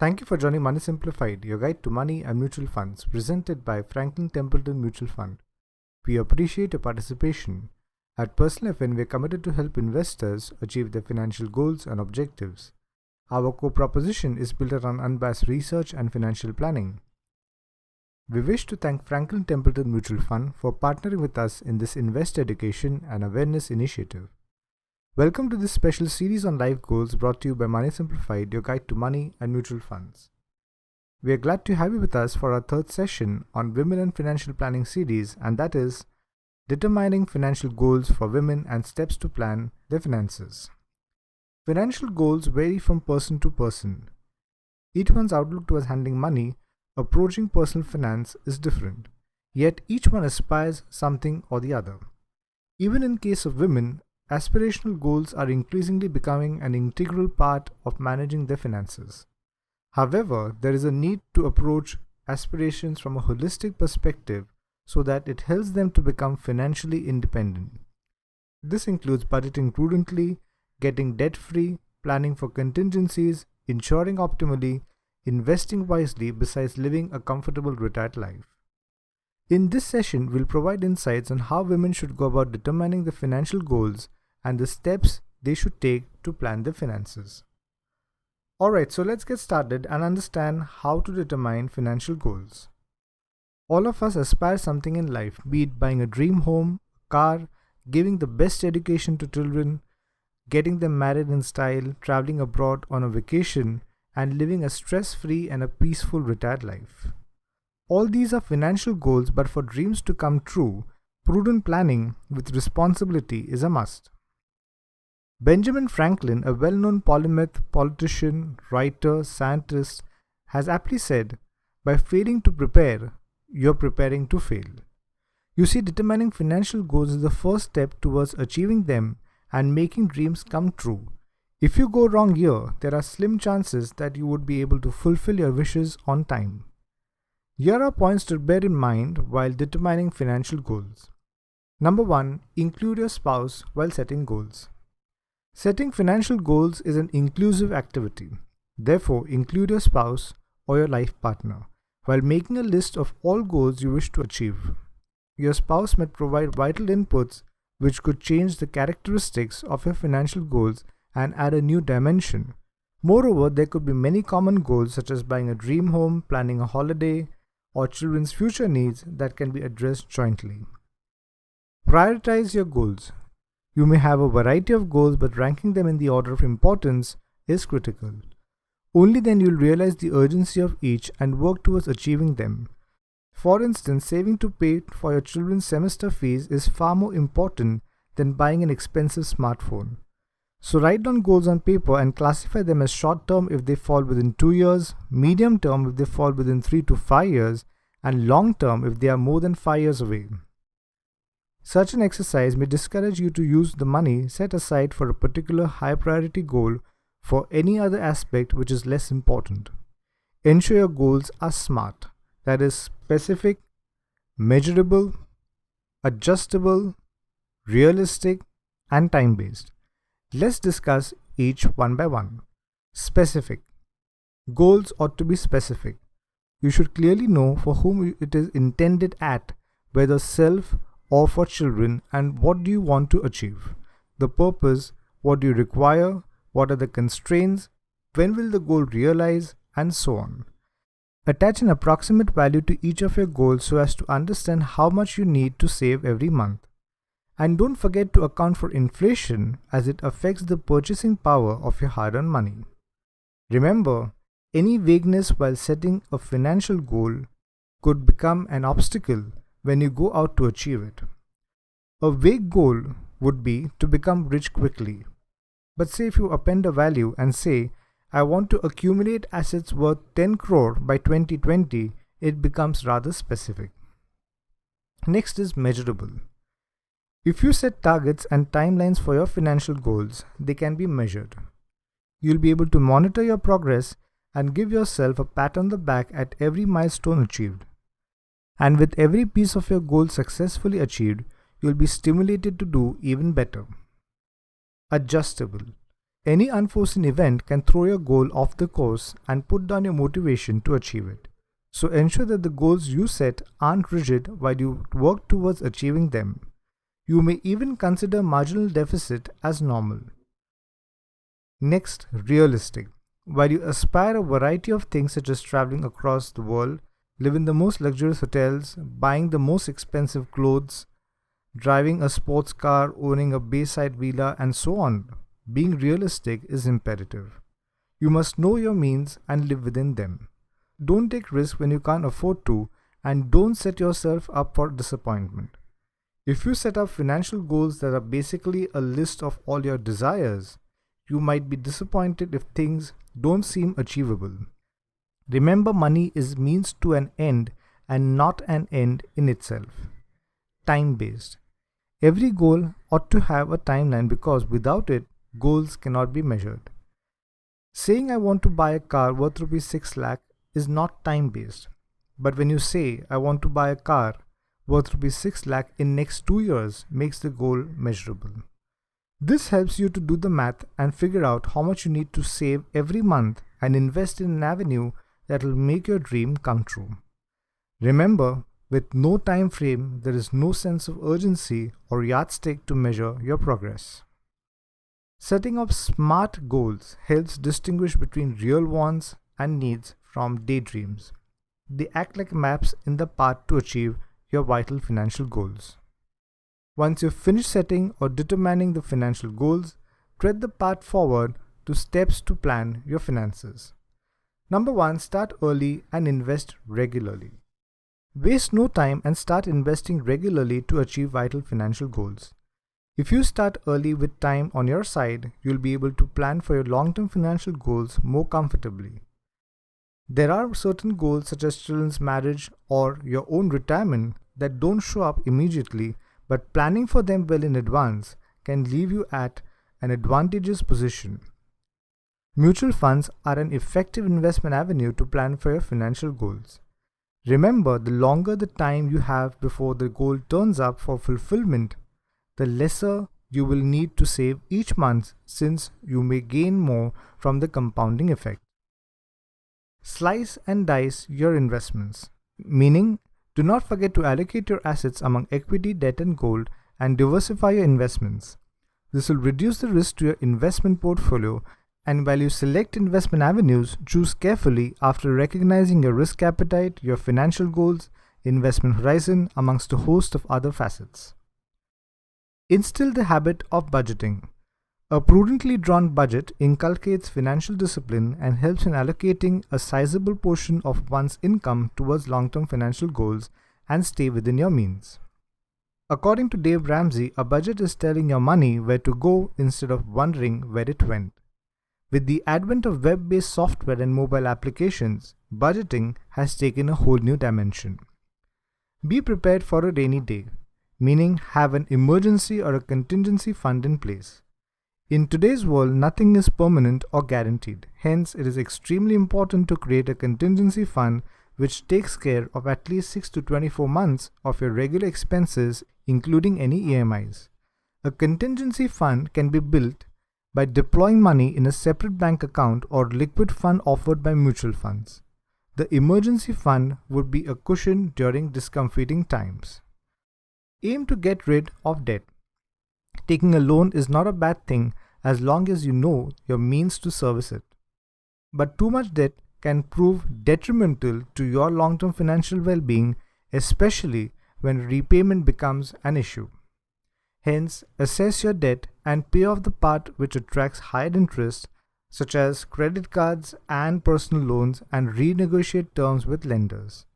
Thank you for joining Money Simplified, your guide to money and mutual funds, presented by Franklin Templeton Mutual Fund. We appreciate your participation. At Personal FN, we are committed to help investors achieve their financial goals and objectives. Our core proposition is built around unbiased research and financial planning. We wish to thank Franklin Templeton Mutual Fund for partnering with us in this investor education and awareness initiative. Welcome to this special series on life goals brought to you by Money Simplified, your guide to money and mutual funds. We are glad to have you with us for our third session on Women and Financial Planning series, and that is Determining Financial Goals for Women and Steps to Plan Their Finances. Financial goals vary from person to person. Each one's outlook towards handling money, approaching personal finance is different, yet each one aspires something or the other. Even in case of women, aspirational goals are increasingly becoming an integral part of managing their finances. However, there is a need to approach aspirations from a holistic perspective so that it helps them to become financially independent. This includes budgeting prudently, getting debt-free, planning for contingencies, insuring optimally, investing wisely besides living a comfortable retired life. In this session, we'll provide insights on how women should go about determining the financial goals and the steps they should take to plan their finances. Alright, so let's get started and understand how to determine financial goals. All of us aspire something in life, be it buying a dream home, car, giving the best education to children, getting them married in style, traveling abroad on a vacation, and living a stress-free and a peaceful retired life. All these are financial goals, but for dreams to come true, prudent planning with responsibility is a must. Benjamin Franklin, a well-known polymath, politician, writer, scientist, has aptly said, "By failing to prepare, you're preparing to fail." You see, determining financial goals is the first step towards achieving them and making dreams come true. If you go wrong here, there are slim chances that you would be able to fulfill your wishes on time. Here are points to bear in mind while determining financial goals. Number 1. Include your spouse while setting goals. Setting financial goals is an inclusive activity. Therefore, include your spouse or your life partner while making a list of all goals you wish to achieve. Your spouse might provide vital inputs which could change the characteristics of your financial goals and add a new dimension. Moreover, there could be many common goals such as buying a dream home, planning a holiday, or children's future needs that can be addressed jointly. Prioritize your goals. You may have a variety of goals, but ranking them in the order of importance is critical. Only then you'll realize the urgency of each and work towards achieving them. For instance, saving to pay for your children's semester fees is far more important than buying an expensive smartphone. So write down goals on paper and classify them as short-term if they fall within 2 years, medium-term if they fall within 3 to 5 years, and long-term if they are more than 5 years away. Such an exercise may discourage you to use the money set aside for a particular high-priority goal for any other aspect which is less important. Ensure your goals are SMART, that is specific, measurable, adjustable, realistic, and time-based. Let's discuss each one by one. Specific. Goals ought to be specific. You should clearly know for whom it is intended at, whether self or for children, and what do you want to achieve. The purpose, what do you require, what are the constraints, when will the goal realize, and so on. Attach an approximate value to each of your goals so as to understand how much you need to save every month. And don't forget to account for inflation as it affects the purchasing power of your hard-earned money. Remember, any vagueness while setting a financial goal could become an obstacle when you go out to achieve it. A vague goal would be to become rich quickly. But say if you append a value and say, "I want to accumulate assets worth 10 crore by 2020, it becomes rather specific. Next is measurable. If you set targets and timelines for your financial goals, they can be measured. You'll be able to monitor your progress and give yourself a pat on the back at every milestone achieved. And with every piece of your goal successfully achieved, you'll be stimulated to do even better. Adjustable. Any unforeseen event can throw your goal off the course and put down your motivation to achieve it. So ensure that the goals you set aren't rigid while you work towards achieving them. You may even consider marginal deficit as normal. Next, realistic. While you aspire a variety of things such as traveling across the world, live in the most luxurious hotels, buying the most expensive clothes, driving a sports car, owning a bayside villa, and so on, being realistic is imperative. You must know your means and live within them. Don't take risks when you can't afford to, and don't set yourself up for disappointment. If you set up financial goals that are basically a list of all your desires, you might be disappointed if things don't seem achievable. Remember, money is means to an end and not an end in itself. Time-based. Every goal ought to have a timeline because without it, goals cannot be measured. Saying I want to buy a car worth Rs 6 lakh is not time-based. But when you say I want to buy a car worth Rs 6 lakh in next 2 years makes the goal measurable. This helps you to do the math and figure out how much you need to save every month and invest in an avenue that will make your dream come true. Remember, with no time frame, there is no sense of urgency or yardstick to measure your progress. Setting up SMART goals helps distinguish between real wants and needs from daydreams. They act like maps in the path to achieve your vital financial goals. Once you've finished setting or determining the financial goals, tread the path forward to steps to plan your finances. Number 1, start early and invest regularly. Waste no time and start investing regularly to achieve vital financial goals. If you start early with time on your side, you'll be able to plan for your long-term financial goals more comfortably. There are certain goals such as children's marriage or your own retirement that don't show up immediately, but planning for them well in advance can leave you at an advantageous position. Mutual funds are an effective investment avenue to plan for your financial goals. Remember, the longer the time you have before the goal turns up for fulfillment, the lesser you will need to save each month since you may gain more from the compounding effect. Slice and dice your investments, meaning do not forget to allocate your assets among equity, debt and gold and diversify your investments. This will reduce the risk to your investment portfolio, and while you select investment avenues, choose carefully after recognizing your risk appetite, your financial goals, investment horizon amongst a host of other facets. Instill the habit of budgeting. A prudently drawn budget inculcates financial discipline and helps in allocating a sizable portion of one's income towards long-term financial goals and stay within your means. According to Dave Ramsey, a budget is telling your money where to go instead of wondering where it went. With the advent of web-based software and mobile applications, budgeting has taken a whole new dimension. Be prepared for a rainy day, meaning have an emergency or a contingency fund in place. In today's world, nothing is permanent or guaranteed. Hence, it is extremely important to create a contingency fund which takes care of at least 6 to 24 months of your regular expenses, including any EMIs. A contingency fund can be built by deploying money in a separate bank account or liquid fund offered by mutual funds. The emergency fund would be a cushion during discomforting times. Aim to get rid of debt. Taking a loan is not a bad thing as long as you know your means to service it. But too much debt can prove detrimental to your long-term financial well-being, especially when repayment becomes an issue. Hence, assess your debt and pay off the part which attracts higher interest, such as credit cards and personal loans, and renegotiate terms with lenders.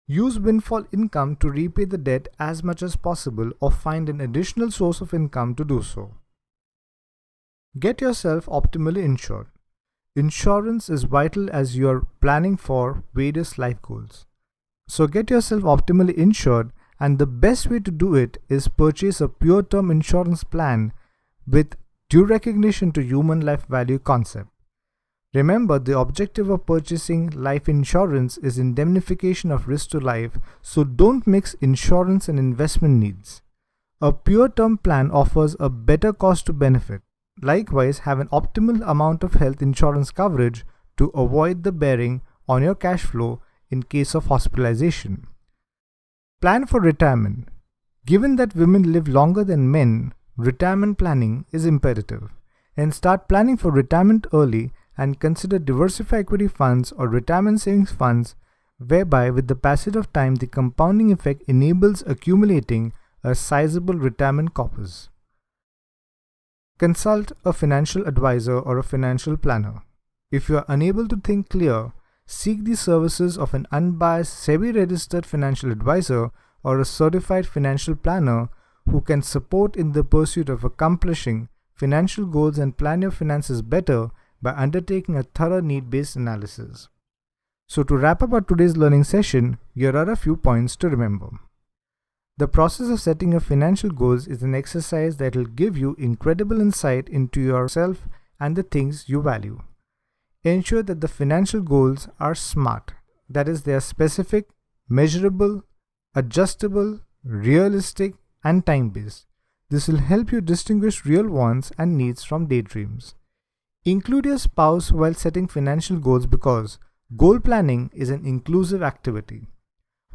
Use windfall income to repay the debt as much as possible or find an additional source of income to do so. Get yourself optimally insured. Insurance is vital as you are planning for various life goals. So get yourself optimally insured, and the best way to do it is purchase a pure term insurance plan with due recognition to human life value concept. Remember, the objective of purchasing life insurance is indemnification of risk to life, so don't mix insurance and investment needs. A pure term plan offers a better cost to benefit. likewise have an optimal amount of health insurance coverage to avoid the bearing on your cash flow in case of hospitalization. Plan for retirement. Given that women live longer than men, retirement planning is imperative. And start planning for retirement early and consider diversified equity funds or retirement savings funds, whereby with the passage of time the compounding effect enables accumulating a sizable retirement corpus. Consult a financial advisor or a financial planner. If you are unable to think clear, seek the services of an unbiased SEBI-registered financial advisor or a certified financial planner who can support in the pursuit of accomplishing financial goals and plan your finances better by undertaking a thorough need-based analysis. So to wrap up our today's learning session, here are a few points to remember. The process of setting your financial goals is an exercise that will give you incredible insight into yourself and the things you value. Ensure that the financial goals are SMART, that is, they are specific, measurable, adjustable, realistic, and time-based. This will help you distinguish real wants and needs from daydreams. Include your spouse while setting financial goals because goal planning is an inclusive activity.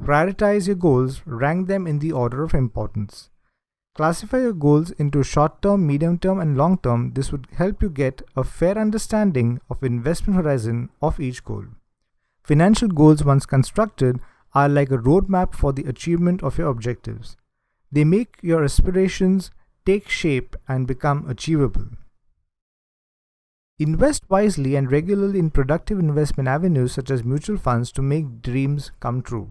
Prioritize your goals, rank them in the order of importance. Classify your goals into short-term, medium-term, and long-term. This would help you get a fair understanding of investment horizon of each goal. Financial goals, once constructed, are like a roadmap for the achievement of your objectives. They make your aspirations take shape and become achievable. Invest wisely and regularly in productive investment avenues such as mutual funds to make dreams come true.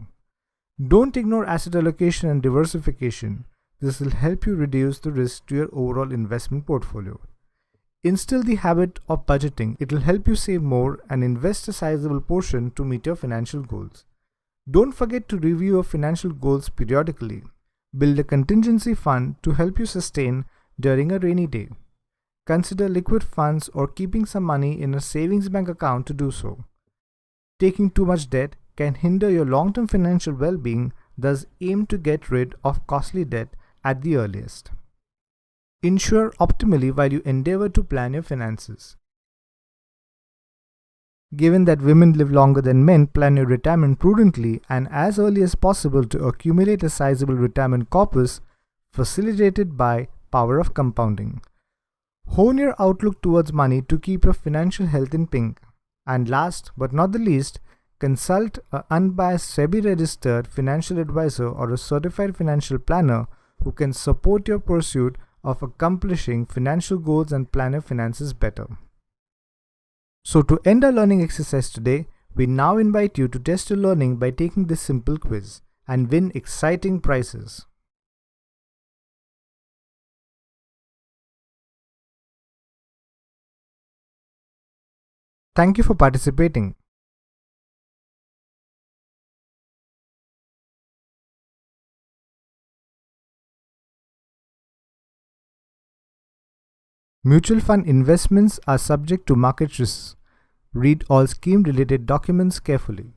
Don't ignore asset allocation and diversification. This will help you reduce the risk to your overall investment portfolio. Instill the habit of budgeting. It will help you save more and invest a sizable portion to meet your financial goals. Don't forget to review your financial goals periodically. Build a contingency fund to help you sustain during a rainy day. Consider liquid funds or keeping some money in a savings bank account to do so. Taking too much debt can hinder your long-term financial well-being, thus aim to get rid of costly debt at the earliest. Insure optimally while you endeavor to plan your finances. Given that women live longer than men, plan your retirement prudently and as early as possible to accumulate a sizable retirement corpus facilitated by power of compounding. Hone your outlook towards money to keep your financial health in pink. And last but not the least, consult an unbiased SEBI-registered financial advisor or a certified financial planner who can support your pursuit of accomplishing financial goals and plan your finances better. So to end our learning exercise today, we now invite you to test your learning by taking this simple quiz and win exciting prizes. Thank you for participating. Mutual fund investments are subject to market risks. Read all scheme-related documents carefully.